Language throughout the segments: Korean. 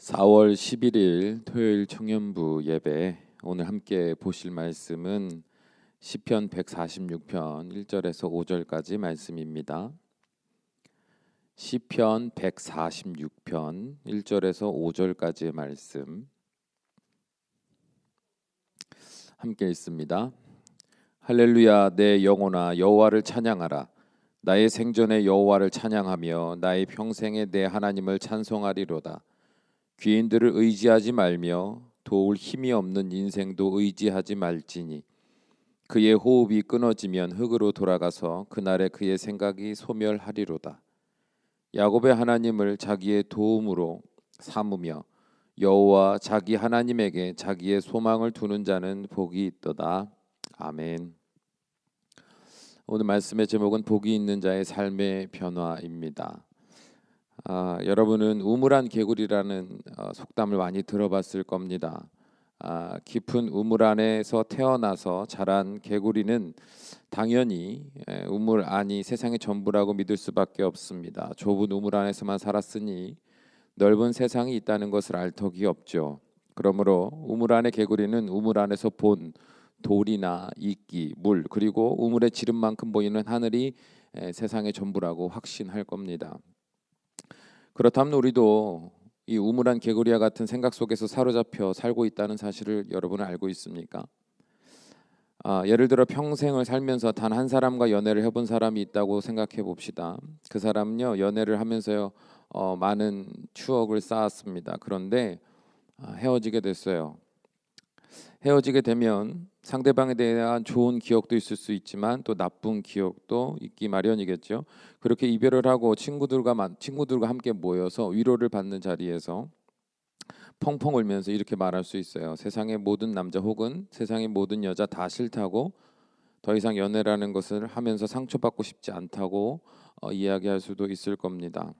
4월 11일 토요일 청년부 예배, 오늘 함께 보실 말씀은 시편 146편 1절에서 5절까지 말씀입니다. 시편 146편 1절에서 5절까지의 말씀 함께 읽습니다. 할렐루야, 내 영혼아 여호와를 찬양하라. 나의 생전에 여호와를 찬양하며 나의 평생에 내 하나님을 찬송하리로다. 귀인들을 의지하지 말며 도울 힘이 없는 인생도 의지하지 말지니 그의 호흡이 끊어지면 흙으로 돌아가서 그날에 그의 생각이 소멸하리로다. 야곱의 하나님을 자기의 도움으로 삼으며 여호와 자기 하나님에게 자기의 소망을 두는 자는 복이 있도다. 아멘. 오늘 말씀의 제목은 복이 있는 자의 삶의 변화입니다. 여러분은 우물안 개구리라는 속담을 많이 들어봤을 겁니다. 깊은 우물 안에서 태어나서 자란 개구리는 당연히 우물 안이 세상의 전부라고 믿을 수밖에 없습니다. 좁은 우물 안에서만 살았으니 넓은 세상이 있다는 것을 알 턱이 없죠. 그러므로 우물 안의 개구리는 우물 안에서 본 돌이나 이끼, 물, 그리고 우물의 지름만큼 보이는 하늘이 세상의 전부라고 확신할 겁니다. 그렇다면 우리도 이 우물안 개구리와 같은 생각 속에서 사로잡혀 살고 있다는 사실을 여러분은 알고 있습니까? 예를 들어 평생을 살면서 단 한 사람과 연애를 해본 사람이 있다고 생각해 봅시다. 그 사람은요, 연애를 하면서요 많은 추억을 쌓았습니다. 그런데 헤어지게 됐어요. 헤어지게 되면 상대방에 대한 좋은 기억도 있을 수 있지만 또 나쁜 기억도 있기 마련이겠죠. 그렇게 이별을 하고 친구들과 함께 모여서 위로를 받는 자리에서 펑펑 울면서 이렇게 말할 수 있어요. 세상의 모든 남자 혹은 세상의 모든 여자 다 싫다고, 더 이상 연애라는 것을 하면서 상처받고 싶지 않다고 이야기할 수도 있을 겁니다.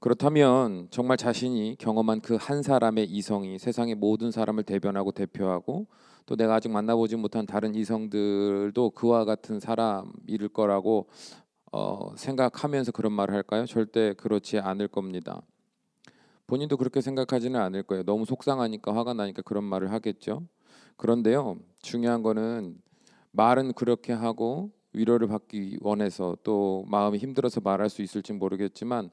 그렇다면 정말 자신이 경험한 그 한 사람의 이성이 세상의 모든 사람을 대변하고 대표하고 또 내가 아직 만나보지 못한 다른 이성들도 그와 같은 사람일 거라고 생각하면서 그런 말을 할까요? 절대 그렇지 않을 겁니다. 본인도 그렇게 생각하지는 않을 거예요. 너무 속상하니까, 화가 나니까 그런 말을 하겠죠. 그런데요, 중요한 거는 말은 그렇게 하고 위로를 받기 원해서 또 마음이 힘들어서 말할 수 있을지 모르겠지만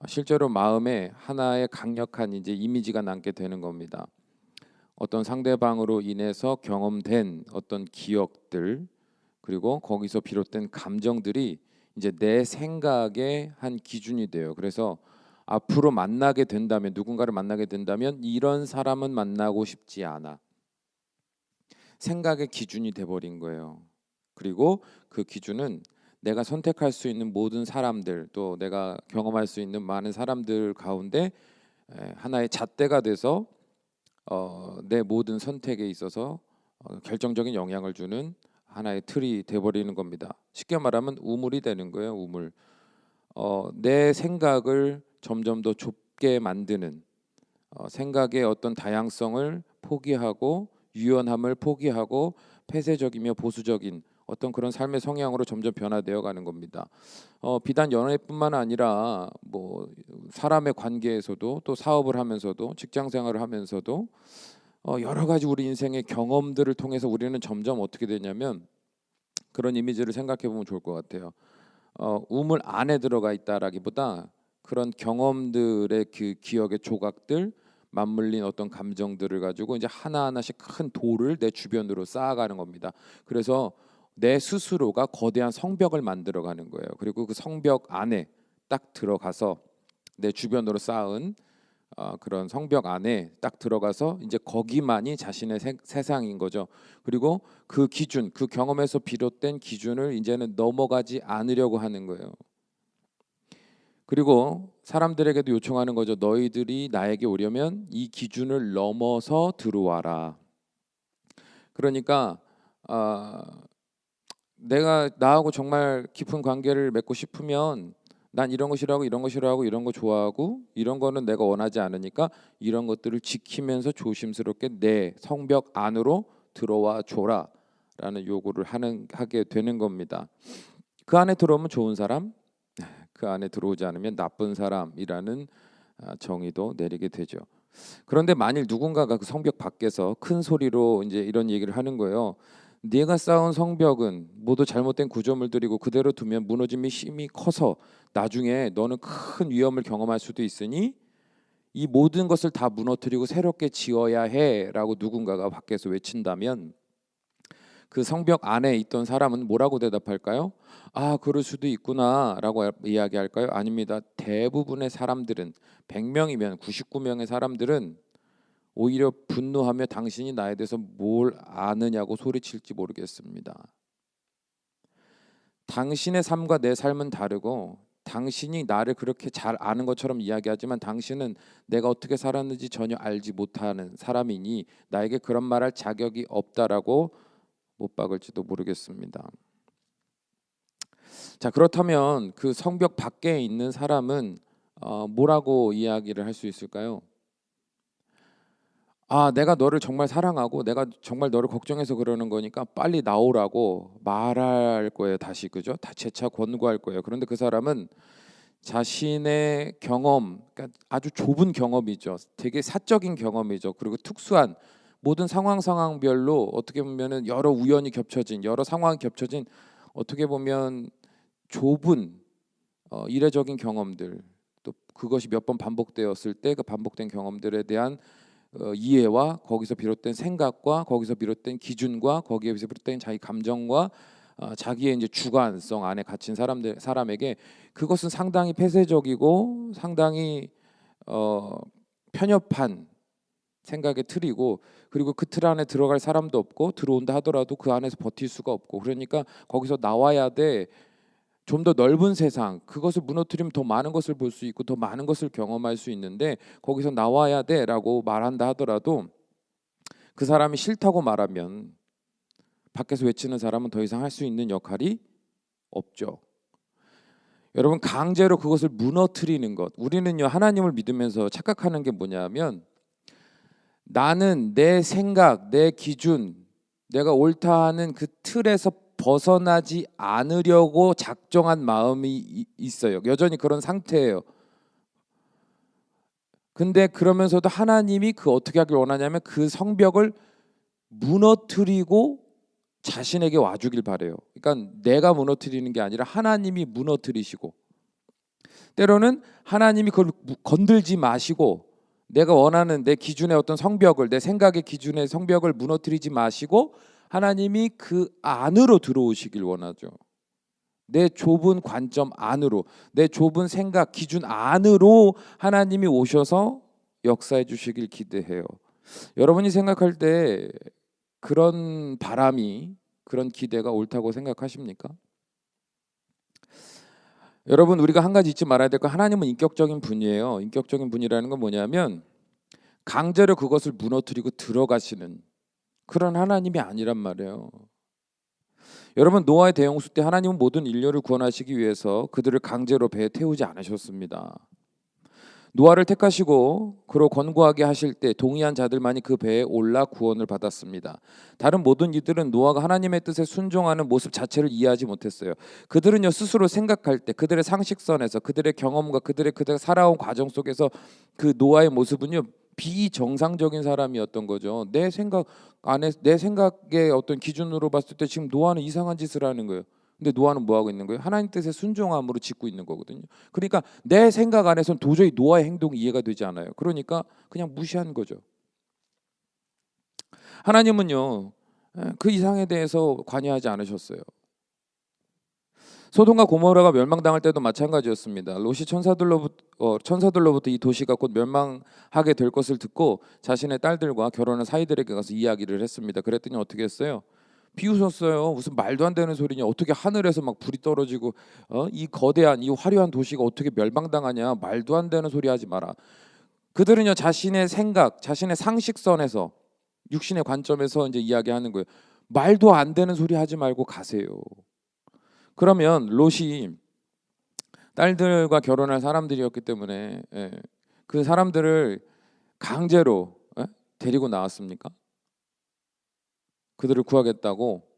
실제로 마음에 하나의 강력한 이제 이미지가 남게 되는 겁니다. 어떤 상대방으로 인해서 경험된 어떤 기억들, 그리고 거기서 비롯된 감정들이 이제 내 생각의 한 기준이 돼요. 그래서 앞으로 만나게 된다면, 누군가를 만나게 된다면 이런 사람은 만나고 싶지 않아. 생각의 기준이 돼버린 거예요. 그리고 그 기준은 내가 선택할 수 있는 모든 사람들, 또 내가 경험할 수 있는 많은 사람들 가운데 하나의 잣대가 돼서 내 모든 선택에 있어서 결정적인 영향을 주는 하나의 틀이 돼버리는 겁니다. 쉽게 말하면 우물이 되는 거예요. 우물. 내 생각을 점점 더 좁게 만드는, 생각의 어떤 다양성을 포기하고 유연함을 포기하고 폐쇄적이며 보수적인 어떤 그런 삶의 성향으로 점점 변화되어 가는 겁니다. 비단 연애뿐만 아니라 뭐 사람의 관계에서도, 또 사업을 하면서도, 직장 생활을 하면서도 여러 가지 우리 인생의 경험들을 통해서 우리는 점점 어떻게 되냐면, 그런 이미지를 생각해 보면 좋을 것 같아요. 우물 안에 들어가 있다라기보다 그런 경험들의 그 기억의 조각들, 맞물린 어떤 감정들을 가지고 이제 하나하나씩 큰 돌을 내 주변으로 쌓아가는 겁니다. 그래서 내 스스로가 거대한 성벽을 만들어가는 거예요. 그리고 그 성벽 안에 딱 들어가서 내 주변으로 쌓은 그런 성벽 안에 딱 들어가서 이제 거기만이 자신의 세상인 거죠. 그리고 그 기준, 그 경험에서 비롯된 기준을 이제는 넘어가지 않으려고 하는 거예요. 그리고 사람들에게도 요청하는 거죠. 너희들이 나에게 오려면 이 기준을 넘어서 들어와라. 그러니까 내가 나하고 정말 깊은 관계를 맺고 싶으면 난 이런 거 싫어하고 이런 거 싫어하고 이런 거 좋아하고 이런 거는 내가 원하지 않으니까 이런 것들을 지키면서 조심스럽게 내 성벽 안으로 들어와 줘라 라는 요구를 하게 되는 겁니다. 그 안에 들어오면 좋은 사람, 그 안에 들어오지 않으면 나쁜 사람이라는 정의도 내리게 되죠. 그런데 만일 누군가가 그 성벽 밖에서 큰 소리로 이제 이런 얘기를 하는 거예요. 네가 쌓은 성벽은 모두 잘못된 구조물들이고 그대로 두면 무너짐이 심히 커서 나중에 너는 큰 위험을 경험할 수도 있으니 이 모든 것을 다 무너뜨리고 새롭게 지어야 해라고 누군가가 밖에서 외친다면 그 성벽 안에 있던 사람은 뭐라고 대답할까요? 아, 그럴 수도 있구나라고 이야기할까요? 아닙니다. 대부분의 사람들은 100명이면 99명의 사람들은 오히려 분노하며 당신이 나에 대해서 뭘 아느냐고 소리칠지 모르겠습니다. 당신의 삶과 내 삶은 다르고 당신이 나를 그렇게 잘 아는 것처럼 이야기하지만 당신은 내가 어떻게 살았는지 전혀 알지 못하는 사람이니 나에게 그런 말할 자격이 없다라고 못 박을지도 모르겠습니다. 자, 그렇다면 그 성벽 밖에 있는 사람은 뭐라고 이야기를 할 수 있을까요? 아, 내가 너를 정말 사랑하고 내가 정말 너를 걱정해서 그러는 거니까 빨리 나오라고 말할 거예요. 다시 그죠? 다 재차 권고할 거예요. 그런데 그 사람은 자신의 경험, 그러니까 아주 좁은 경험이죠. 되게 사적인 경험이죠. 그리고 특수한 모든 상황별로 어떻게 보면은 여러 우연이 겹쳐진 여러 상황이 겹쳐진 어떻게 보면 좁은 이례적인 경험들 또 그것이 몇 번 반복되었을 때 그 반복된 경험들에 대한 이해와 거기서 비롯된 생각과 거기서 비롯된 기준과 거기에서 비롯된 자기 감정과 자기의 이제 주관성 안에 갇힌 사람에게 그것은 상당히 폐쇄적이고 상당히 편협한 생각의 틀이고 그리고 그 틀 안에 들어갈 사람도 없고 들어온다 하더라도 그 안에서 버틸 수가 없고 그러니까 거기서 나와야 돼. 좀 더 넓은 세상 그것을 무너뜨리면 더 많은 것을 볼 수 있고 더 많은 것을 경험할 수 있는데 거기서 나와야 돼라고 말한다 하더라도 그 사람이 싫다고 말하면 밖에서 외치는 사람은 더 이상 할 수 있는 역할이 없죠. 여러분 강제로 그것을 무너뜨리는 것 우리는요 하나님을 믿으면서 착각하는 게 뭐냐면 나는 내 생각, 내 기준, 내가 옳다 하는 그 틀에서 벗어나지 않으려고 작정한 마음이 있어요. 여전히 그런 상태예요. 근데 그러면서도 하나님이 그 어떻게 하길 원하냐면 그 성벽을 무너뜨리고 자신에게 와주길 바래요. 그러니까 내가 무너뜨리는 게 아니라 하나님이 무너뜨리시고 때로는 하나님이 그걸 건들지 마시고 내가 원하는 내 기준의 어떤 성벽을 내 생각의 기준의 성벽을 무너뜨리지 마시고 하나님이 그 안으로 들어오시길 원하죠. 내 좁은 관점 안으로 내 좁은 생각 기준 안으로 하나님이 오셔서 역사해 주시길 기대해요. 여러분이 생각할 때 그런 바람이 그런 기대가 옳다고 생각하십니까? 여러분 우리가 한 가지 잊지 말아야 될 건 하나님은 인격적인 분이에요. 인격적인 분이라는 건 뭐냐면 강제로 그것을 무너뜨리고 들어가시는 그런 하나님이 아니란 말이에요. 여러분 노아의 대홍수 때 하나님은 모든 인류를 구원하시기 위해서 그들을 강제로 배에 태우지 않으셨습니다. 노아를 택하시고 그로 권고하게 하실 때 동의한 자들만이 그 배에 올라 구원을 받았습니다. 다른 모든 이들은 노아가 하나님의 뜻에 순종하는 모습 자체를 이해하지 못했어요. 그들은요 스스로 생각할 때 그들의 상식선에서 그들의 경험과 그들의 살아온 과정 속에서 그 노아의 모습은요 비정상적인 사람이었던 거죠. 내 생각 안에 내 생각의 어떤 기준으로 봤을 때 지금 노아는 이상한 짓을 하는 거예요. 근데 노아는 뭐 하고 있는 거예요? 하나님 뜻에 순종함으로 짓고 있는 거거든요. 그러니까 내 생각 안에서는 도저히 노아의 행동이 이해가 되지 않아요. 그러니까 그냥 무시한 거죠. 하나님은요 그 이상에 대해서 관여하지 않으셨어요. 소돔과 고모라가 멸망당할 때도 마찬가지였습니다. 롯이 천사들로부터 이 도시가 곧 멸망하게 될 것을 듣고 자신의 딸들과 결혼한 사이들에게 가서 이야기를 했습니다. 그랬더니 어떻게 했어요? 비웃었어요. 무슨 말도 안 되는 소리냐? 어떻게 하늘에서 막 불이 떨어지고 이 거대한 이 화려한 도시가 어떻게 멸망당하냐? 말도 안 되는 소리 하지 마라. 그들은요 자신의 생각, 자신의 상식선에서 육신의 관점에서 이제 이야기하는 거예요. 말도 안 되는 소리 하지 말고 가세요. 그러면 롯이 딸들과 결혼할 사람들이었기 때문에 그 사람들을 강제로 데리고 나왔습니까? 그들을 구하겠다고?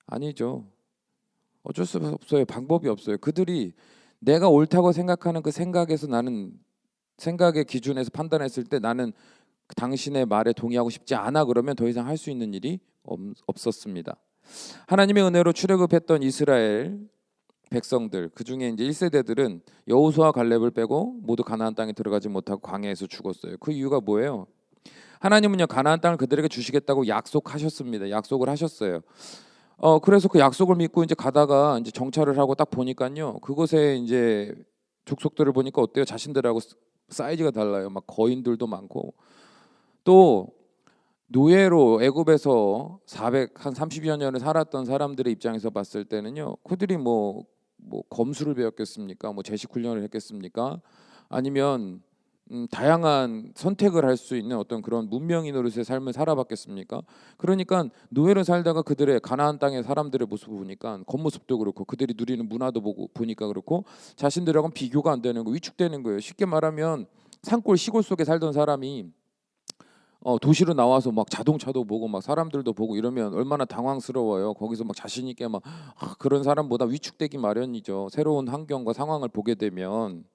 아니죠. 어쩔 수 없어요. 방법이 없어요. 그들이 내가 옳다고 생각하는 그 생각에서 나는 생각의 기준에서 판단했을 때 나는 당신의 말에 동의하고 싶지 않아, 그러면 더 이상 할 수 있는 일이 없었습니다. 하나님의 은혜로 출애굽했던 이스라엘 백성들, 그 중에 이제 1세대들은 여호수아 갈렙을 빼고 모두 가나안 땅에 들어가지 못하고 광야에서 죽었어요. 그 이유가 뭐예요? 하나님은요, 가나안 땅을 그들에게 주시겠다고 약속하셨습니다. 약속을 하셨어요. 그래서 그 약속을 믿고 이제 가다가 이제 정찰을 하고 딱 보니까요, 그곳에 이제 족속들을 보니까 어때요? 자신들하고 사이즈가 달라요. 막 거인들도 많고, 또 노예로 애굽에서 430여 년을 살았던 사람들의 입장에서 봤을 때는요, 그들이 뭐 검수를 배웠겠습니까? 뭐 제식 훈련을 했겠습니까? 아니면 다양한 선택을 할 수 있는 어떤 그런 문명인 노릇의 삶을 살아봤겠습니까? 그러니까 노예로 살다가 그들의 가나안 땅의 사람들의 모습을 보니까 겉모습도 그렇고 그들이 누리는 문화도 보니까 그렇고 자신들하고는 비교가 안 되는 거, 위축되는 거예요. 쉽게 말하면 산골 시골 속에 살던 사람이 도시로 나와서 막 자동차도 보고 막 사람들도 보고 이러면 얼마나 당황스러워요. 거기서 막 자신 있게 막 그런 사람보다 위축되기 마련이죠. 새로운 환경과 상황을 보게 되면.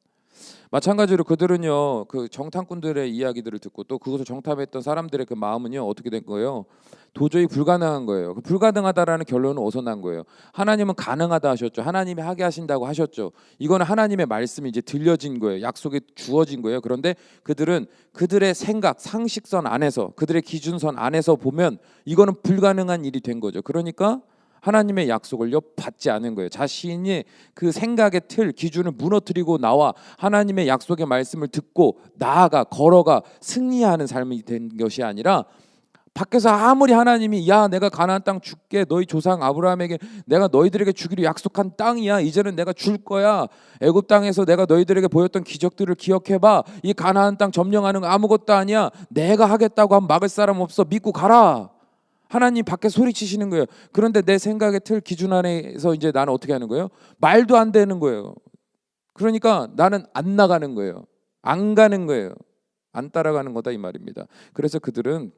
마찬가지로 그들은요, 그 정탐꾼들의 이야기들을 듣고 또 그것을 정탐했던 사람들의 그 마음은요, 어떻게 된 거예요? 도저히 불가능한 거예요. 그 불가능하다라는 결론은 어디서 난 거예요? 하나님은 가능하다 하셨죠. 하나님이 하게 하신다고 하셨죠. 이거는 하나님의 말씀이 이제 들려진 거예요. 약속이 주어진 거예요. 그런데 그들은 그들의 생각, 상식선 안에서, 그들의 기준선 안에서 보면 이거는 불가능한 일이 된 거죠. 그러니까 하나님의 약속을요, 받지 않은 거예요. 자신이 그 생각의 틀, 기준을 무너뜨리고 나와 하나님의 약속의 말씀을 듣고 나아가 걸어가 승리하는 삶이 된 것이 아니라, 밖에서 아무리 하나님이 야 내가 가나안 땅 줄게, 너희 조상 아브라함에게 내가 너희들에게 주기로 약속한 땅이야, 이제는 내가 줄 거야, 애굽 땅에서 내가 너희들에게 보였던 기적들을 기억해봐, 이 가나안 땅 점령하는 거 아무것도 아니야, 내가 하겠다고 하면 막을 사람 없어, 믿고 가라. 하나님 밖에 소리치시는 거예요. 그런데 내 생각의 틀 기준 안에서 이제 나는 어떻게 하는 거예요? 말도 안 되는 거예요. 그러니까 나는 안 나가는 거예요. 안 가는 거예요. 안 따라가는 거다 이 말입니다. 그래서 그들은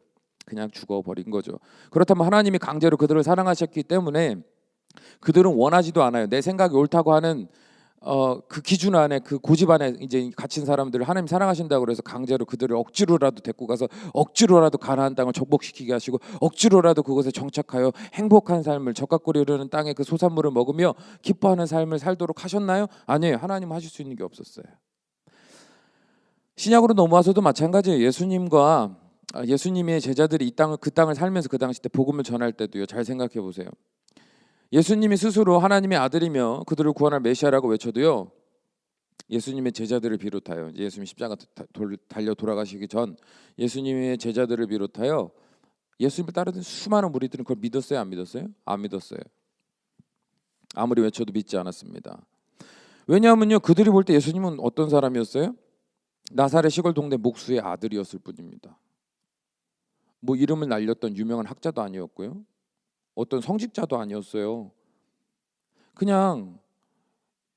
그냥 죽어버린 거죠. 그렇다면 하나님이 강제로 그들을 사랑하셨기 때문에 그들은 원하지도 않아요. 내 생각이 옳다고 하는 그 기준 안에, 그 고집 안에 이제 갇힌 사람들을 하나님 사랑하신다고 그래서 강제로 그들을 억지로라도 데리고 가서 억지로라도 가나안 땅을 정복시키게 하시고 억지로라도 그곳에 정착하여 행복한 삶을, 젖가꾸리 흐르는 땅의 그 소산물을 먹으며 기뻐하는 삶을 살도록 하셨나요? 아니에요. 하나님 하실 수 있는 게 없었어요. 신약으로 넘어와서도 마찬가지예요. 예수님의 제자들이 이 땅을, 그 땅을 살면서 그 당시 때 복음을 전할 때도요, 잘 생각해 보세요. 예수님이 스스로 하나님의 아들이며 그들을 구원할 메시아라고 외쳐도요, 예수님의 제자들을 비롯하여, 예수님 십자가 달려 돌아가시기 전 예수님의 제자들을 비롯하여 예수님을 따르던 수많은 무리들은 그걸 믿었어요, 안 믿었어요? 안 믿었어요. 아무리 외쳐도 믿지 않았습니다. 왜냐하면요, 그들이 볼 때 예수님은 어떤 사람이었어요? 나사렛 시골 동네 목수의 아들이었을 뿐입니다. 뭐 이름을 날렸던 유명한 학자도 아니었고요, 어떤 성직자도 아니었어요. 그냥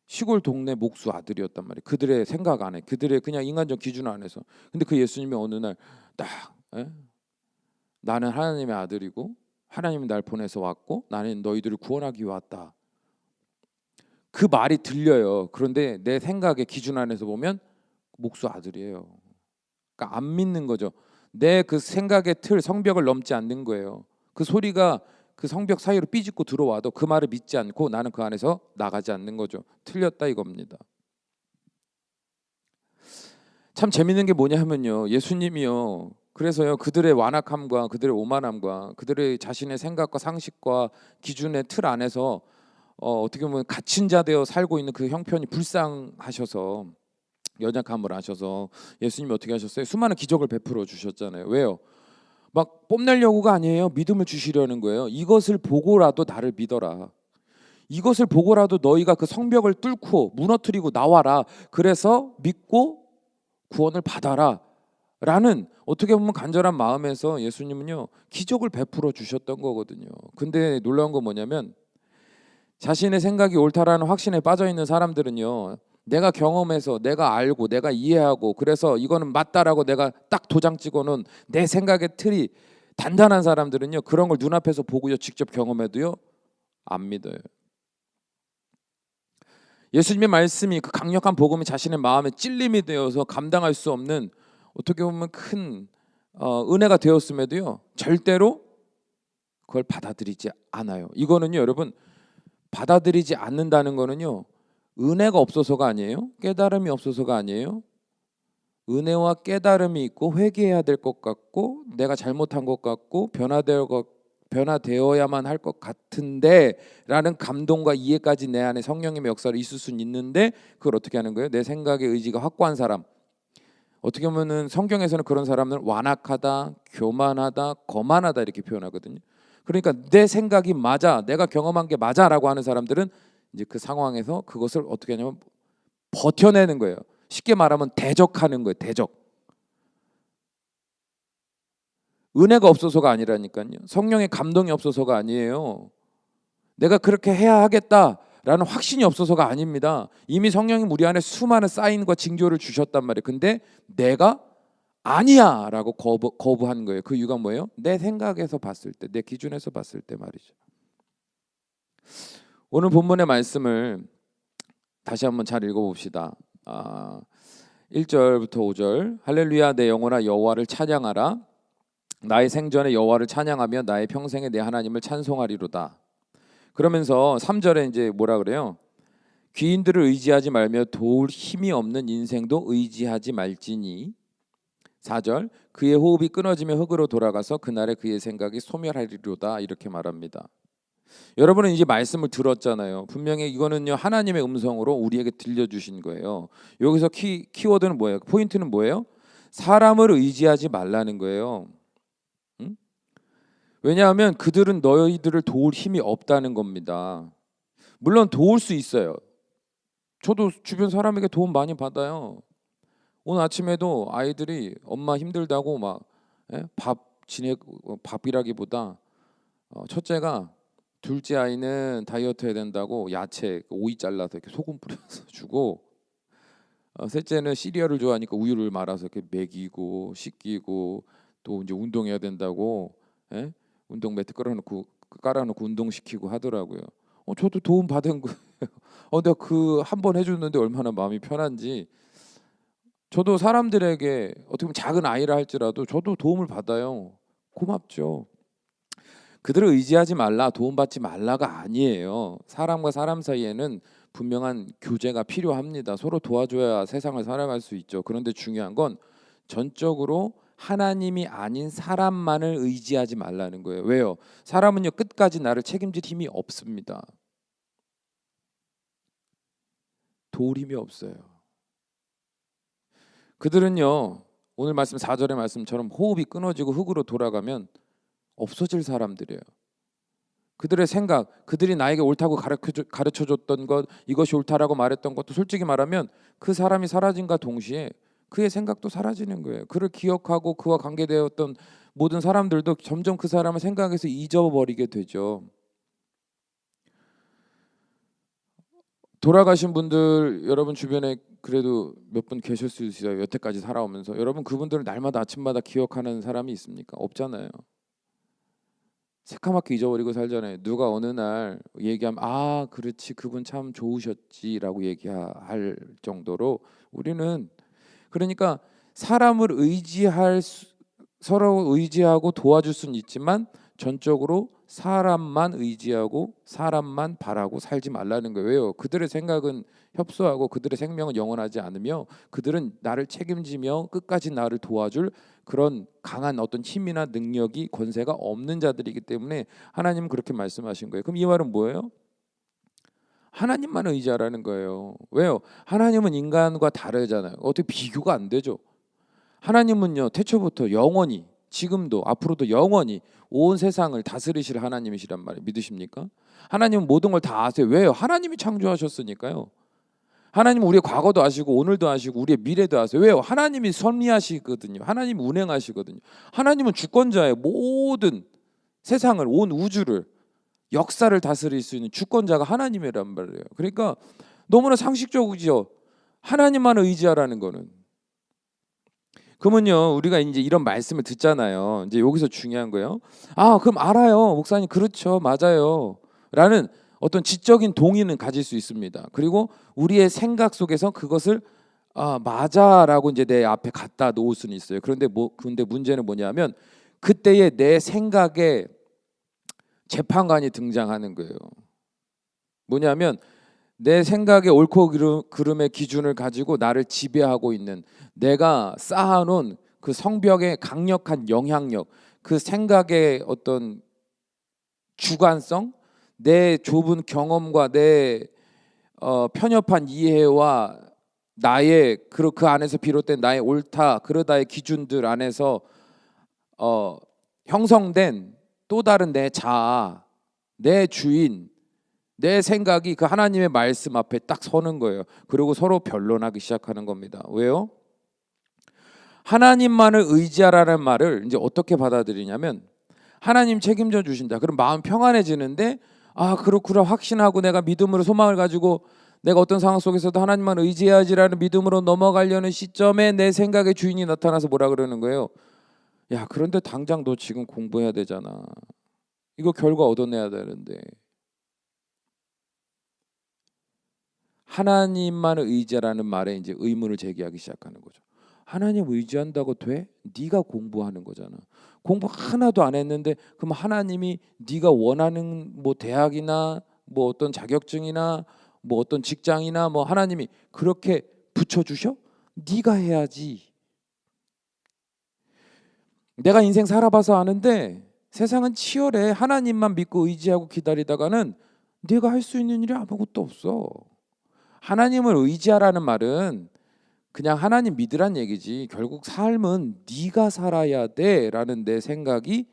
시골 동네 목수 아들이었단 말이에요. 그들의 생각 안에, 그들의 그냥 인간적 기준 안에서. 근데 그 예수님이 어느 날 딱 나는 하나님의 아들이고 하나님이 날 보내서 왔고 나는 너희들을 구원하기 위해 왔다. 그 말이 들려요. 그런데 내 생각의 기준 안에서 보면 목수 아들이에요. 그러니까 안 믿는 거죠. 내 그 생각의 틀, 성벽을 넘지 않는 거예요. 그 소리가 그 성벽 사이로 삐집고 들어와도 그 말을 믿지 않고 나는 그 안에서 나가지 않는 거죠. 틀렸다 이겁니다. 참 재밌는 게 뭐냐 하면요, 예수님이요, 그래서요, 그들의 완악함과 그들의 오만함과 그들의 자신의 생각과 상식과 기준의 틀 안에서 어떻게 보면 갇힌 자 되어 살고 있는 그 형편이 불쌍하셔서, 연약함을 아셔서 예수님이 어떻게 하셨어요? 수많은 기적을 베풀어 주셨잖아요. 왜요? 막 뽐내려고가 아니에요. 믿음을 주시려는 거예요. 이것을 보고라도 나를 믿어라. 이것을 보고라도 너희가 그 성벽을 뚫고 무너뜨리고 나와라. 그래서 믿고 구원을 받아라. 라는, 어떻게 보면 간절한 마음에서 예수님은요, 기적을 베풀어 주셨던 거거든요. 근데 놀라운 건 뭐냐면, 자신의 생각이 옳다라는 확신에 빠져 있는 사람들은요, 내가 경험해서 내가 알고 내가 이해하고 그래서 이거는 맞다라고 내가 딱 도장 찍어놓은 내 생각의 틀이 단단한 사람들은요, 그런 걸 눈앞에서 보고요, 직접 경험해도요 안 믿어요. 예수님의 말씀이 그 강력한 복음이 자신의 마음에 찔림이 되어서 감당할 수 없는 어떻게 보면 큰 은혜가 되었음에도요 절대로 그걸 받아들이지 않아요. 이거는요 여러분, 받아들이지 않는다는 거는요 은혜가 없어서가 아니에요. 깨달음이 없어서가 아니에요. 은혜와 깨달음이 있고 회개해야 될 것 같고 내가 잘못한 것 같고 변화되어야만 할 것 같은데 라는 감동과 이해까지 내 안에 성령님의 역사를 있을 수는 있는데, 그걸 어떻게 하는 거예요? 내 생각의 의지가 확고한 사람, 어떻게 보면은 성경에서는 그런 사람을 완악하다, 교만하다, 거만하다 이렇게 표현하거든요. 그러니까 내 생각이 맞아, 내가 경험한 게 맞아라고 하는 사람들은 이제 그 상황에서 그것을 어떻게 하냐면 버텨내는 거예요. 쉽게 말하면 대적하는 거예요. 대적. 은혜가 없어서가 아니라니까요. 성령의 감동이 없어서가 아니에요. 내가 그렇게 해야 하겠다라는 확신이 없어서가 아닙니다. 이미 성령이 우리 안에 수많은 사인과 징조를 주셨단 말이에요. 근데 내가 아니야 라고 거부한 거예요. 그 이유가 뭐예요? 내 생각에서 봤을 때, 내 기준에서 봤을 때 말이죠. 오늘 본문의 말씀을 다시 한번 잘 읽어봅시다. 1절부터 5절. 할렐루야 내 영혼아 여호와를 찬양하라. 나의 생전에 여호와를 찬양하며 나의 평생에 내 하나님을 찬송하리로다. 그러면서 3절에 이제 뭐라 그래요? 귀인들을 의지하지 말며 도울 힘이 없는 인생도 의지하지 말지니. 4절 그의 호흡이 끊어지며 흙으로 돌아가서 그날에 그의 생각이 소멸하리로다. 이렇게 말합니다. 여러분은 이제 말씀을 들었잖아요. 분명히 이거는요 하나님의 음성으로 우리에게 들려주신 거예요. 여기서 키워드는 뭐예요? 포인트는 뭐예요? 사람을 의지하지 말라는 거예요. 응? 왜냐하면 그들은 너희들을 도울 힘이 없다는 겁니다. 물론 도울 수 있어요. 저도 주변 사람에게 도움 많이 받아요. 오늘 아침에도 아이들이 엄마 힘들다고 막 밥이라기보다 첫째가 둘째 아이는 다이어트 해야 된다고 야채 오이 잘라서 이렇게 소금 뿌려서 주고, 셋째는 시리얼을 좋아하니까 우유를 말아서 이렇게 먹이고 씻기고, 또 이제 운동해야 된다고 운동 매트 깔아놓고 운동시키고 하더라고요. 저도 도움 받은 거예요. 내가 그 한 번 해줬는데 얼마나 마음이 편한지. 저도 사람들에게 어떻게 보면 작은 아이라 할지라도 저도 도움을 받아요. 고맙죠. 그들을 의지하지 말라, 도움받지 말라가 아니에요. 사람과 사람 사이에는 분명한 교제가 필요합니다. 서로 도와줘야 세상을 살아갈 수 있죠. 그런데 중요한 건 전적으로 하나님이 아닌 사람만을 의지하지 말라는 거예요. 왜요? 사람은요 끝까지 나를 책임질 힘이 없습니다. 도울 힘이 없어요. 그들은요 오늘 말씀 4절의 말씀처럼 호흡이 끊어지고 흙으로 돌아가면 없어질 사람들이에요. 그들의 생각, 그들이 나에게 옳다고 가르쳐줬던 것, 이것이 옳다라고 말했던 것도 솔직히 말하면 그 사람이 사라진과 동시에 그의 생각도 사라지는 거예요. 그를 기억하고 그와 관계되었던 모든 사람들도 점점 그 사람을 생각해서 잊어버리게 되죠. 돌아가신 분들 여러분 주변에 그래도 몇 분 계실 수 있어요. 여태까지 살아오면서. 여러분 그분들을 날마다 아침마다 기억하는 사람이 있습니까? 없잖아요. 새카맣게 잊어버리고 살잖아요. 누가 어느 날 얘기하면 그렇지 그분 참 좋으셨지라고 얘기할 정도로 우리는, 그러니까 사람을 서로 의지하고 도와줄 수는 있지만 전적으로 사람만 의지하고 사람만 바라고 살지 말라는 거예요. 왜요? 그들의 생각은 협소하고 그들의 생명은 영원하지 않으며 그들은 나를 책임지며 끝까지 나를 도와줄 그런 강한 어떤 힘이나 능력이 권세가 없는 자들이기 때문에 하나님은 그렇게 말씀하신 거예요. 그럼 이 말은 뭐예요? 하나님만 의지하라는 거예요. 왜요? 하나님은 인간과 다르잖아요. 어떻게 비교가 안 되죠. 하나님은요 태초부터 영원히, 지금도 앞으로도 영원히 온 세상을 다스리실 하나님이시란 말이에요. 믿으십니까? 하나님은 모든 걸 다 아세요. 왜요? 하나님이 창조하셨으니까요. 하나님은 우리의 과거도 아시고 오늘도 아시고 우리의 미래도 아세요. 왜요? 하나님이 섭리하시거든요. 하나님이 운행하시거든요. 하나님은 주권자예요. 모든 세상을, 온 우주를, 역사를 다스릴 수 있는 주권자가 하나님이란 말이에요. 그러니까 너무나 상식적이죠. 하나님만 의지하라는 거는. 그러면요 우리가 이제 이런 말씀을 듣잖아요. 이제 여기서 중요한 거예요. 그럼 알아요 목사님, 그렇죠, 맞아요 라는 어떤 지적인 동의는 가질 수 있습니다. 그리고 우리의 생각 속에서 그것을 맞아라고 이제 내 앞에 갖다 놓을 수는 있어요. 근데 문제는 뭐냐면 그때의 내 생각에 재판관이 등장하는 거예요. 뭐냐면 내 생각의 옳고 그름의 기준을 가지고 나를 지배하고 있는, 내가 쌓아놓은 그 성벽의 강력한 영향력, 그 생각의 어떤 주관성, 내 좁은 경험과 내 편협한 이해와 나의 그 안에서 비롯된 나의 옳다 그르다의 기준들 안에서 형성된 또 다른 내 자아, 내 주인, 내 생각이 그 하나님의 말씀 앞에 딱 서는 거예요. 그리고 서로 변론하기 시작하는 겁니다. 왜요? 하나님만을 의지하라는 말을 이제 어떻게 받아들이냐면, 하나님 책임져 주신다. 그럼 마음 평안해지는데, 그렇구나 확신하고 내가 믿음으로 소망을 가지고 내가 어떤 상황 속에서도 하나님만 의지해야지라는 믿음으로 넘어가려는 시점에 내 생각의 주인이 나타나서 뭐라 그러는 거예요? 야, 그런데 당장 너 지금 공부해야 되잖아. 이거 결과 얻어내야 되는데. 하나님만을 의지하라는 말에 이제 의문을 제기하기 시작하는 거죠. 하나님 의지한다고 돼? 네가 공부하는 거잖아. 공부 하나도 안 했는데 그럼 하나님이 네가 원하는 뭐 대학이나 뭐 어떤 자격증이나 뭐 어떤 직장이나 뭐 하나님이 그렇게 붙여주셔? 네가 해야지. 내가 인생 살아봐서 아는데 세상은 치열해. 하나님만 믿고 의지하고 기다리다가는 네가 할 수 있는 일이 아무것도 없어. 하나님을 의지하라는 말은 그냥 하나님 믿으란 얘기지, 결국 삶은 네가 살아야 돼라는 내 생각이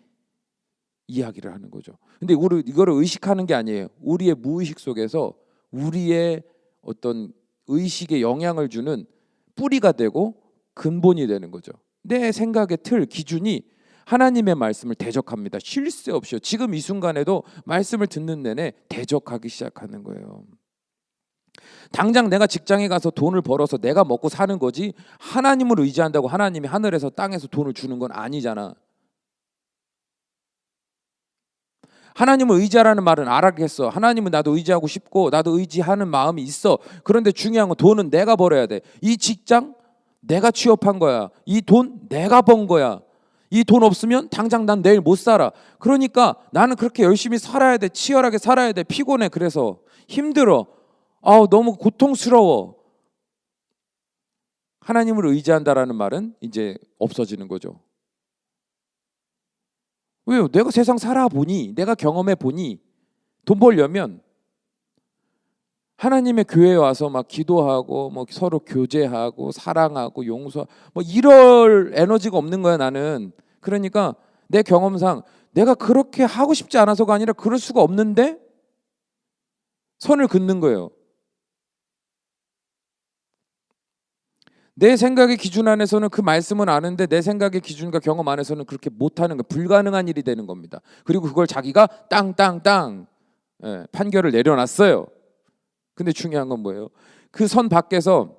이야기를 하는 거죠. 근데 우리 이거를 의식하는 게 아니에요. 우리의 무의식 속에서 우리의 어떤 의식에 영향을 주는 뿌리가 되고 근본이 되는 거죠. 내 생각의 틀, 기준이 하나님의 말씀을 대적합니다. 쉴 새 없이요. 지금 이 순간에도 말씀을 듣는 내내 대적하기 시작하는 거예요. 당장 내가 직장에 가서 돈을 벌어서 내가 먹고 사는 거지, 하나님을 의지한다고 하나님이 하늘에서 땅에서 돈을 주는 건 아니잖아. 하나님을 의지하라는 말은 알았겠어. 하나님은 나도 의지하고 싶고 나도 의지하는 마음이 있어. 그런데 중요한 건 돈은 내가 벌어야 돼. 이 직장 내가 취업한 거야. 이 돈 내가 번 거야. 이 돈 없으면 당장 난 내일 못 살아. 그러니까 나는 그렇게 열심히 살아야 돼. 치열하게 살아야 돼. 피곤해. 그래서 힘들어. 너무 고통스러워. 하나님을 의지한다라는 말은 이제 없어지는 거죠. 왜요? 내가 세상 살아보니, 내가 경험해보니 돈 벌려면 하나님의 교회에 와서 막 기도하고 뭐 서로 교제하고 사랑하고 용서 뭐 이럴 에너지가 없는 거야 나는. 그러니까 내 경험상 내가 그렇게 하고 싶지 않아서가 아니라 그럴 수가 없는데 선을 긋는 거예요. 내 생각의 기준 안에서는 그 말씀은 아는데 내 생각의 기준과 경험 안에서는 그렇게 못하는 거, 불가능한 일이 되는 겁니다. 그리고 그걸 자기가 땅땅땅 판결을 내려놨어요. 근데 중요한 건 뭐예요? 그 선 밖에서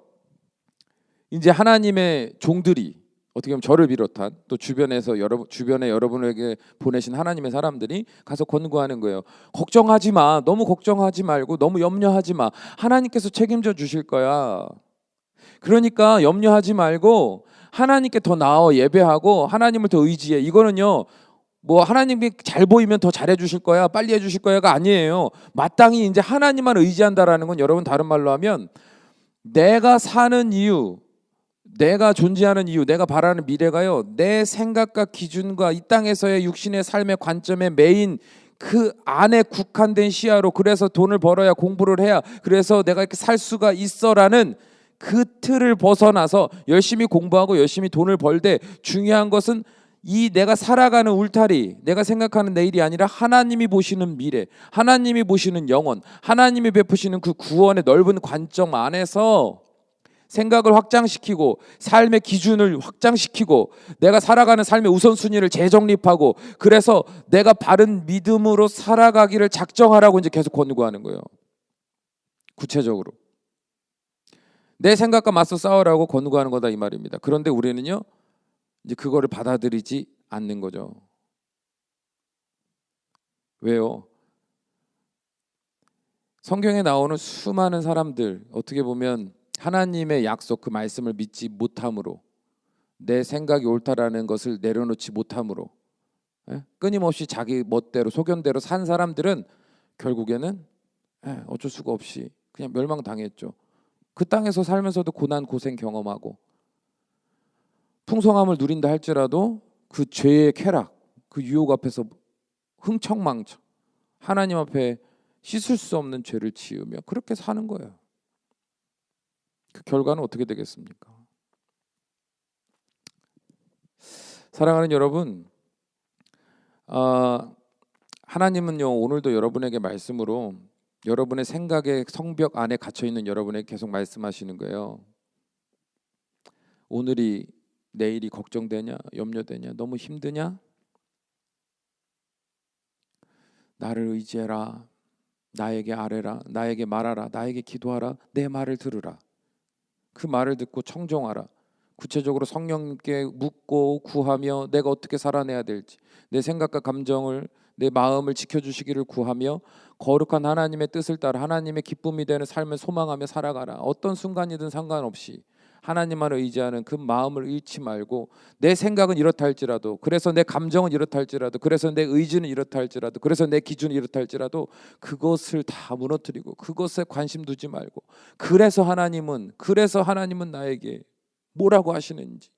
이제 하나님의 종들이, 어떻게 보면 저를 비롯한 또 주변에 여러분에게 보내신 하나님의 사람들이 가서 권고하는 거예요. 걱정하지 마. 너무 걱정하지 말고 너무 염려하지 마. 하나님께서 책임져 주실 거야. 그러니까 염려하지 말고 하나님께 더 나아 예배하고 하나님을 더 의지해. 이거는요, 뭐 하나님이 잘 보이면 더 잘해 주실 거야, 빨리 해 주실 거야가 아니에요. 마땅히 이제 하나님만 의지한다라는 건, 여러분 다른 말로 하면 내가 사는 이유, 내가 존재하는 이유, 내가 바라는 미래가요, 내 생각과 기준과 이 땅에서의 육신의 삶의 관점에 매인 그 안에 국한된 시야로, 그래서 돈을 벌어야 공부를 해야 그래서 내가 이렇게 살 수가 있어라는 그 틀을 벗어나서 열심히 공부하고 열심히 돈을 벌 때 중요한 것은 이 내가 살아가는 울타리, 내가 생각하는 내일이 아니라 하나님이 보시는 미래, 하나님이 보시는 영원, 하나님이 베푸시는 그 구원의 넓은 관점 안에서 생각을 확장시키고 삶의 기준을 확장시키고 내가 살아가는 삶의 우선순위를 재정립하고, 그래서 내가 바른 믿음으로 살아가기를 작정하라고 이제 계속 권고하는 거예요. 구체적으로 내 생각과 맞서 싸우라고 권고하는 거다 이 말입니다. 그런데 우리는요, 이제 그거를 받아들이지 않는 거죠. 왜요? 성경에 나오는 수많은 사람들, 어떻게 보면 하나님의 약속 그 말씀을 믿지 못함으로, 내 생각이 옳다라는 것을 내려놓지 못함으로, 끊임없이 자기 멋대로 소견대로 산 사람들은 결국에는 어쩔 수가 없이 그냥 멸망당했죠. 그 땅에서 살면서도 고난 고생 경험하고 풍성함을 누린다 할지라도 그 죄의 쾌락, 그 유혹 앞에서 흥청망청 하나님 앞에 씻을 수 없는 죄를 지으며 그렇게 사는 거예요. 그 결과는 어떻게 되겠습니까? 사랑하는 여러분, 하나님은요 오늘도 여러분에게 말씀으로 여러분의 생각의 성벽 안에 갇혀 있는 여러분에게 계속 말씀하시는 거예요. 오늘이 내일이 걱정되냐, 염려되냐, 너무 힘드냐? 나를 의지해라. 나에게 아뢰라. 나에게 말하라. 나에게 기도하라. 내 말을 들으라. 그 말을 듣고 청종하라. 구체적으로 성령님께 묻고 구하며 내가 어떻게 살아내야 될지, 내 생각과 감정을, 내 마음을 지켜주시기를 구하며 거룩한 하나님의 뜻을 따라 하나님의 기쁨이 되는 삶을 소망하며 살아가라. 어떤 순간이든 상관없이 하나님만을 의지하는 그 마음을 잃지 말고, 내 생각은 이렇다 할지라도, 그래서 내 감정은 이렇다 할지라도, 그래서 내 의지는 이렇다 할지라도, 그래서 내 기준이 이렇다 할지라도 그것을 다 무너뜨리고 그것에 관심 두지 말고, 그래서 하나님은 나에게 뭐라고 하시는지.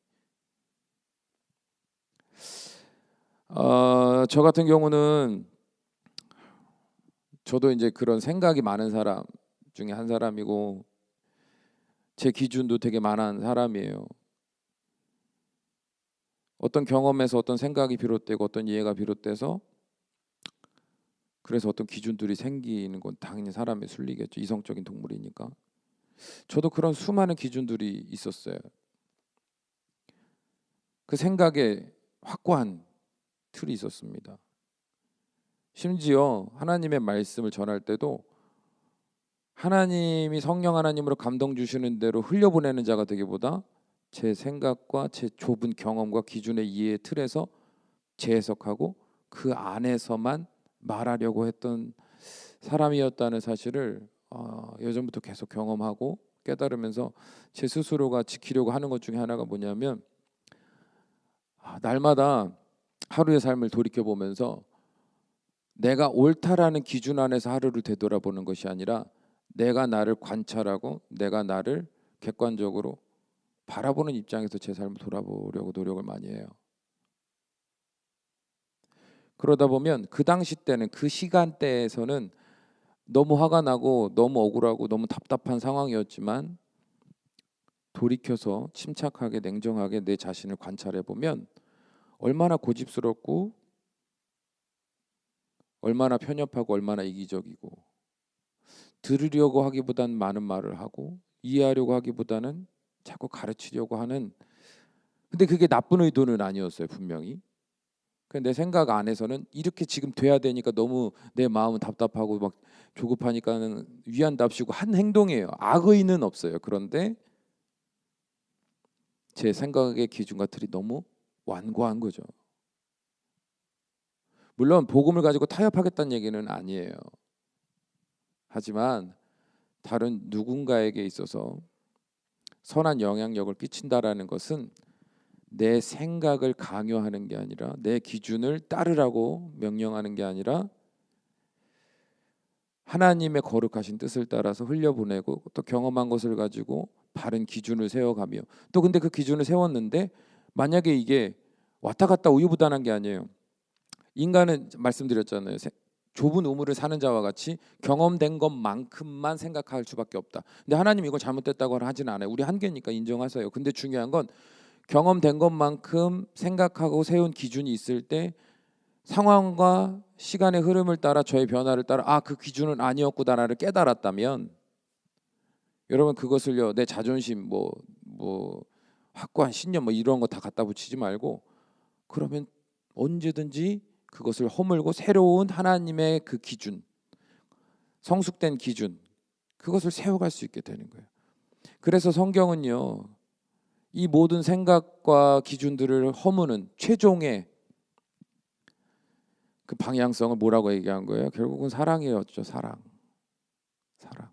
저 같은 경우는 저도 이제 그런 생각이 많은 사람 중에 한 사람이고 제 기준도 되게 많은 사람이에요. 어떤 경험에서 어떤 생각이 비롯되고 어떤 이해가 비롯돼서 그래서 어떤 기준들이 생기는 건 당연히 사람의 순리겠죠. 이성적인 동물이니까. 저도 그런 수많은 기준들이 있었어요. 그 생각에 확고한 틀이 있었습니다. 심지어 하나님의 말씀을 전할 때도 하나님이 성령 하나님으로 감동 주시는 대로 흘려보내는 자가 되기보다 제 생각과 제 좁은 경험과 기준의 이해의 틀에서 재해석하고 그 안에서만 말하려고 했던 사람이었다는 사실을 예전부터 계속 경험하고 깨달으면서 제 스스로가 지키려고 하는 것 중에 하나가 뭐냐면, 날마다 하루의 삶을 돌이켜보면서 내가 옳다라는 기준 안에서 하루를 되돌아보는 것이 아니라 내가 나를 관찰하고 내가 나를 객관적으로 바라보는 입장에서 제 삶을 돌아보려고 노력을 많이 해요. 그러다 보면 그 당시 때는, 그 시간대에서는 너무 화가 나고 너무 억울하고 너무 답답한 상황이었지만 돌이켜서 침착하게 냉정하게 내 자신을 관찰해 보면 얼마나 고집스럽고 얼마나 편협하고 얼마나 이기적이고, 들으려고 하기보다는 많은 말을 하고 이해하려고 하기보다는 자꾸 가르치려고 하는, 근데 그게 나쁜 의도는 아니었어요. 분명히 내 생각 안에서는 이렇게 지금 돼야 되니까 너무 내 마음은 답답하고 막 조급하니까는 위안답시고 한 행동이에요. 악의는 없어요. 그런데 제 생각의 기준과 틀이 너무 완고한 거죠. 물론 복음을 가지고 타협하겠다는 얘기는 아니에요. 하지만 다른 누군가에게 있어서 선한 영향력을 끼친다라는 것은 내 생각을 강요하는 게 아니라, 내 기준을 따르라고 명령하는 게 아니라 하나님의 거룩하신 뜻을 따라서 흘려보내고 또 경험한 것을 가지고 바른 기준을 세워가며, 또 근데 그 기준을 세웠는데 만약에 이게 왔다 갔다 우유부단한 게 아니에요. 인간은 말씀드렸잖아요. 좁은 우물을 사는 자와 같이 경험된 것만큼만 생각할 수밖에 없다. 근데 하나님 이거 잘못됐다고 하지는 않아요. 우리 한계니까 인정하세요. 근데 중요한 건 경험된 것만큼 생각하고 세운 기준이 있을 때 상황과 시간의 흐름을 따라 저의 변화를 따라 그 기준은 아니었구나를 깨달았다면, 여러분 그것을요 내 자존심 뭐 확고한 신념 뭐 이런 거 다 갖다 붙이지 말고, 그러면 언제든지 그것을 허물고 새로운 하나님의 그 기준, 성숙된 기준, 그것을 세워갈 수 있게 되는 거예요. 그래서 성경은요 이 모든 생각과 기준들을 허무는 최종의 그 방향성을 뭐라고 얘기한 거예요? 결국은 사랑이었죠. 사랑. 사랑.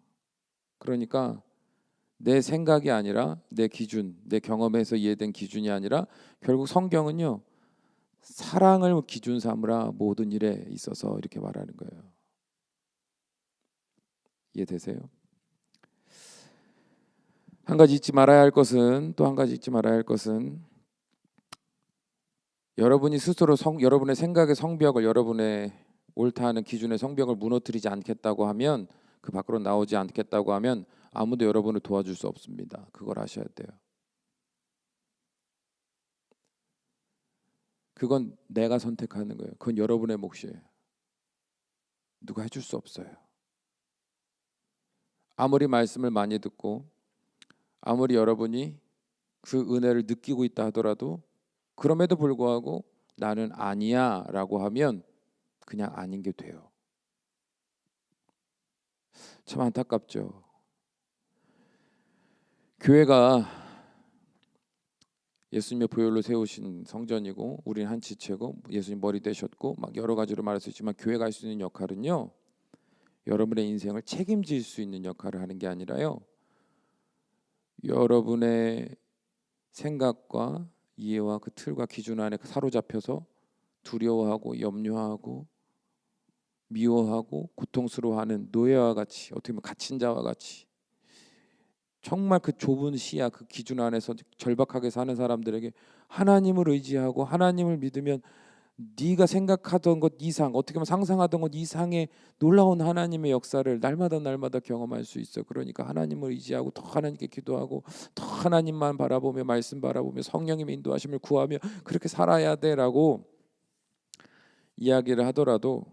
그러니까 내 생각이 아니라 내 기준, 내 경험에서 이해된 기준이 아니라 결국 성경은요, 사랑을 기준 삼으라 모든 일에 있어서 이렇게 말하는 거예요. 이해되세요? 한 가지 잊지 말아야 할 것은, 또 한 가지 잊지 말아야 할 것은, 여러분이 스스로 여러분의 생각의 성벽을, 여러분의 옳다 하는 기준의 성벽을 무너뜨리지 않겠다고 하면, 그 밖으로 나오지 않겠다고 하면 아무도 여러분을 도와줄 수 없습니다. 그걸 아셔야 돼요. 그건 내가 선택하는 거예요. 그건 여러분의 몫이에요. 누가 해줄 수 없어요. 아무리 말씀을 많이 듣고 아무리 여러분이 그 은혜를 느끼고 있다 하더라도 그럼에도 불구하고 나는 아니야 라고 하면 그냥 아닌 게 돼요. 참 안타깝죠. 교회가 예수님의 보혈로 세우신 성전이고 우리는 한 지체고 예수님 머리 되셨고 막 여러 가지로 말할 수 있지만 교회가 할 수 있는 역할은요, 여러분의 인생을 책임질 수 있는 역할을 하는 게 아니라요, 여러분의 생각과 이해와 그 틀과 기준 안에 사로잡혀서 두려워하고 염려하고 미워하고 고통스러워하는 노예와 같이, 어떻게 보면 갇힌 자와 같이 정말 그 좁은 시야, 그 기준 안에서 절박하게 사는 사람들에게 하나님을 의지하고 하나님을 믿으면 네가 생각하던 것 이상, 어떻게 보면 상상하던 것 이상의 놀라운 하나님의 역사를 날마다 경험할 수 있어. 그러니까 하나님을 의지하고 더 하나님께 기도하고 더 하나님만 바라보며 말씀 바라보며 성령님의 인도하심을 구하며 그렇게 살아야 돼라고 이야기를 하더라도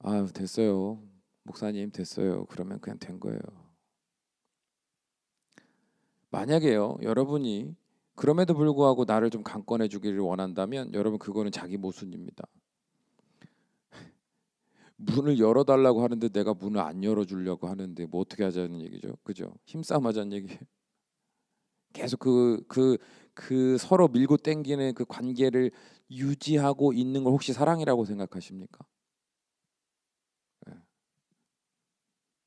아유 됐어요. 목사님 됐어요. 그러면 그냥 된 거예요. 만약에요, 여러분이 그럼에도 불구하고 나를 좀 강권해 주기를 원한다면 여러분 그거는 자기 모순입니다. 문을 열어달라고 하는데 내가 문을 안 열어주려고 하는데 뭐 어떻게 하자는 얘기죠, 그죠? 힘싸움 하자는 얘기예요. 계속 그 서로 밀고 당기는 그 관계를 유지하고 있는 걸 혹시 사랑이라고 생각하십니까? 네.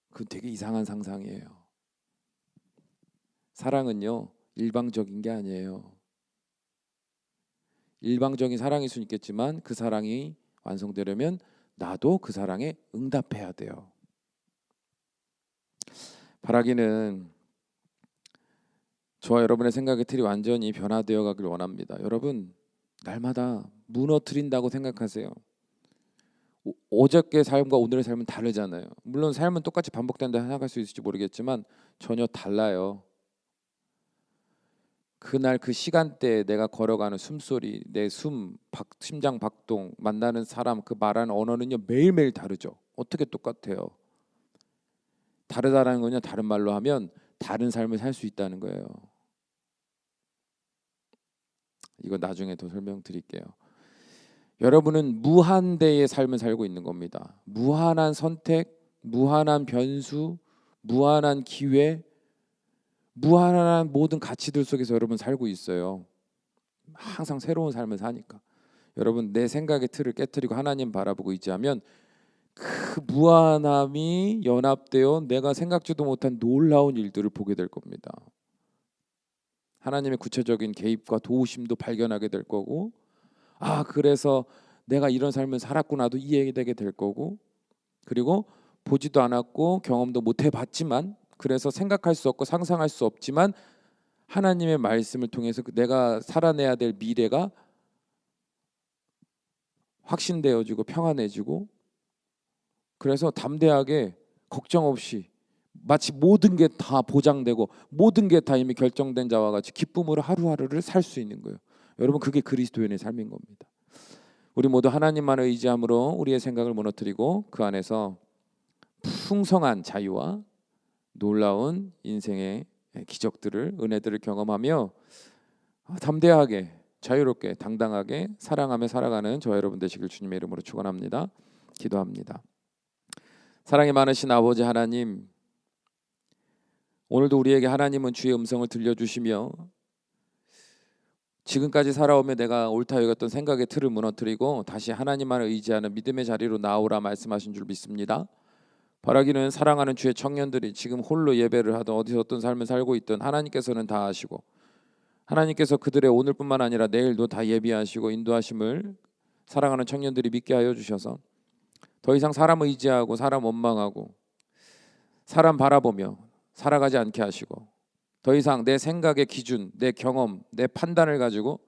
그건 되게 이상한 상상이에요. 사랑은요 일방적인 게 아니에요. 일방적인 사랑일 수는 있겠지만 그 사랑이 완성되려면 나도 그 사랑에 응답해야 돼요. 바라기는 저와 여러분의 생각의 틀이 완전히 변화되어 가길 원합니다. 여러분 날마다 무너뜨린다고 생각하세요. 어저께 삶과 오늘의 삶은 다르잖아요. 물론 삶은 똑같이 반복된다 생각할 수 있을지 모르겠지만 전혀 달라요. 그날 그 시간대에 내가 걸어가는 숨소리, 내 심장 박동, 만나는 사람, 그 말하는 언어는요 매일매일 다르죠. 어떻게 똑같아요? 다르다라는 건요, 다른 말로 하면 다른 삶을 살 수 있다는 거예요. 이거 나중에 더 설명드릴게요. 여러분은 무한대의 삶을 살고 있는 겁니다. 무한한 선택, 무한한 변수, 무한한 기회, 무한한 모든 가치들 속에서 여러분 살고 있어요. 항상 새로운 삶을 사니까. 여러분 내 생각의 틀을 깨트리고 하나님 바라보고 있자면 그 무한함이 연합되어 내가 생각지도 못한 놀라운 일들을 보게 될 겁니다. 하나님의 구체적인 개입과 도우심도 발견하게 될 거고, 아 그래서 내가 이런 삶을 살았구나도 이해되게 될 거고, 그리고 보지도 않았고 경험도 못 해봤지만, 그래서 생각할 수 없고 상상할 수 없지만 하나님의 말씀을 통해서 내가 살아내야 될 미래가 확신되어지고 평안해지고, 그래서 담대하게 걱정 없이 마치 모든 게 다 보장되고 모든 게 다 이미 결정된 자와 같이 기쁨으로 하루하루를 살 수 있는 거예요. 여러분 그게 그리스도인의 삶인 겁니다. 우리 모두 하나님만을 의지함으로 우리의 생각을 무너뜨리고 그 안에서 풍성한 자유와 놀라운 인생의 기적들을, 은혜들을 경험하며 담대하게 자유롭게 당당하게 사랑하며 살아가는 저와 여러분 되시길 주님의 이름으로 축원합니다. 기도합니다. 사랑이 많으신 아버지 하나님, 오늘도 우리에게 하나님은 주의 음성을 들려주시며 지금까지 살아오며 내가 옳다 여겼던 생각의 틀을 무너뜨리고 다시 하나님만을 의지하는 믿음의 자리로 나오라 말씀하신 줄 믿습니다. 바라기는 사랑하는 주의 청년들이 지금 홀로 예배를 하든 어디서 어떤 삶을 살고 있든 하나님께서는 다 아시고 하나님께서 그들의 오늘뿐만 아니라 내일도 다 예비하시고 인도하심을 사랑하는 청년들이 믿게 하여 주셔서 더 이상 사람 의지하고 사람 원망하고 사람 바라보며 살아가지 않게 하시고 더 이상 내 생각의 기준, 내 경험, 내 판단을 가지고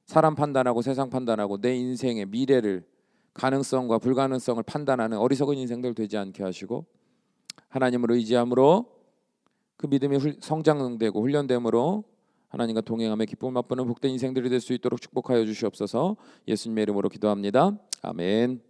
사람 판단하고 세상 판단하고 내 인생의 미래를 가능성과 불가능성을 판단하는 어리석은 인생들 되지 않게 하시고 하나님을 의지함으로 그 믿음이 성장되고 훈련됨으로 하나님과 동행하며 기쁨을 맛보는 복된 인생들이 될 수 있도록 축복하여 주시옵소서. 예수님의 이름으로 기도합니다. 아멘.